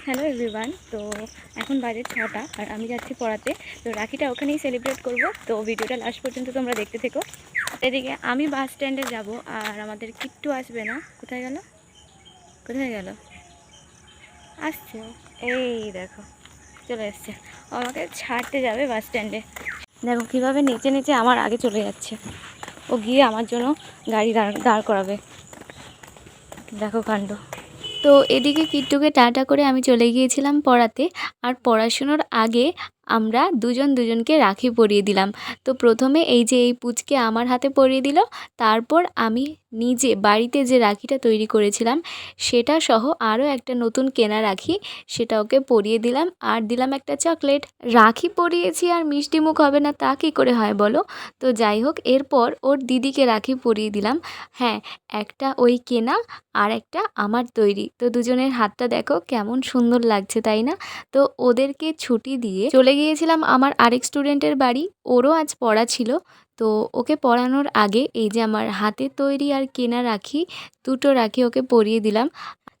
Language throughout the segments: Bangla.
Hello everyone. তো এখন বাজে 6টা আর আমি যাচ্ছি পড়াতে। তো রাখিটা ওখানেই সেলিব্রেট করব। তো ভিডিওটা লাস্ট পর্যন্ত তোমরা দেখতে থেকো। এদিকে আমি বাস স্ট্যান্ডে যাব আর আমাদের কিট্টু আসবে না। কোথায় গেল? কোথায় গেল? আসছে ও। এই দেখো চলে এসছে। ও আমাকে ছাড়তে যাবে বাস স্ট্যান্ডে। দেখো কীভাবে নেচে নেচে আমার আগে চলে যাচ্ছে। ও গিয়ে আমার জন্য গাড়ি দাঁড় করাবে। দেখো কাণ্ড। তো এদিকে কিট্টুকে টাটা করে আমি চলে গিয়েছিলাম পড়াতে। আর পড়াশুনোর আগে আমরা দুজনকে রাখি পরিয়ে দিলাম। তো প্রথমে এই যে এই পুচকে আমার হাতে পরিয়ে দিল, তারপর আমি নিজে বাড়িতে যে রাখিটা তৈরি করেছিলাম সেটা সহ আরও একটা নতুন কেনা রাখি, সেটা ওকে পরিয়ে দিলাম আর দিলাম একটা চকলেট। রাখি পরিয়েছি আর মিষ্টি মুখ হবে না তা কী করে হয় বলো? তো যাই হোক, এরপর ওর দিদিকে রাখি পরিয়ে দিলাম। হ্যাঁ, একটা ওই কেনা আর একটা আমার তৈরি। তো দুজনের হাতটা দেখো কেমন সুন্দর লাগছে, তাই না? তো ওদেরকে ছুটি দিয়ে চলে গিয়েছিলাম আমার আরেক স্টুডেন্টের বাড়ি। ওরও আজ পড়া ছিল। তো ওকে পড়ানোর আগে এই যে আমার হাতের তৈরি আর কেনা রাখি, দুটো রাখি ওকে পরিয়ে দিলাম।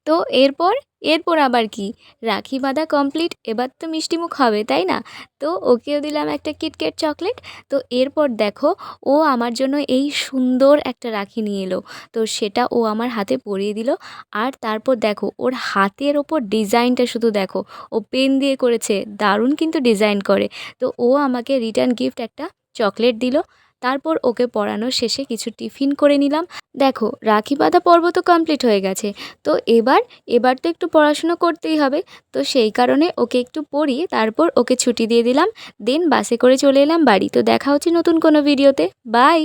তো এরপর আবার কি, রাখি বাঁধা কমপ্লিট, এবার তো মিষ্টিমুখ হবে, তাই না? তো ওকেও দিলাম একটা কিটক্যাট চকলেট। তো এরপর দেখো, ও আমার জন্য এই সুন্দর একটা রাখি নিয়ে এলো। তো সেটা ও আমার হাতে পরিয়ে দিল। আর তারপর দেখো ওর হাতের ওপর ডিজাইনটা শুধু দেখো, ও পেন দিয়ে করেছে, দারুণ কিন্তু ডিজাইন করে। তো ও আমাকে রিটার্ন গিফট একটা চকলেট দিল। তারপর ওকে পড়ানো শেষে কিছু টিফিন করে নিলাম। দেখো রাখি বাঁধা পর্ব তো কমপ্লিট হয়ে গেছে। তো এবার তো একটু পড়াশুনো করতেই হবে। তো সেই কারণে ওকে একটু পড়িয়ে তারপর ওকে ছুটি দিয়ে দিলাম। দেন বাসে করে চলে এলাম বাড়ি। তো দেখা হচ্ছে নতুন কোনো ভিডিওতে। বাই।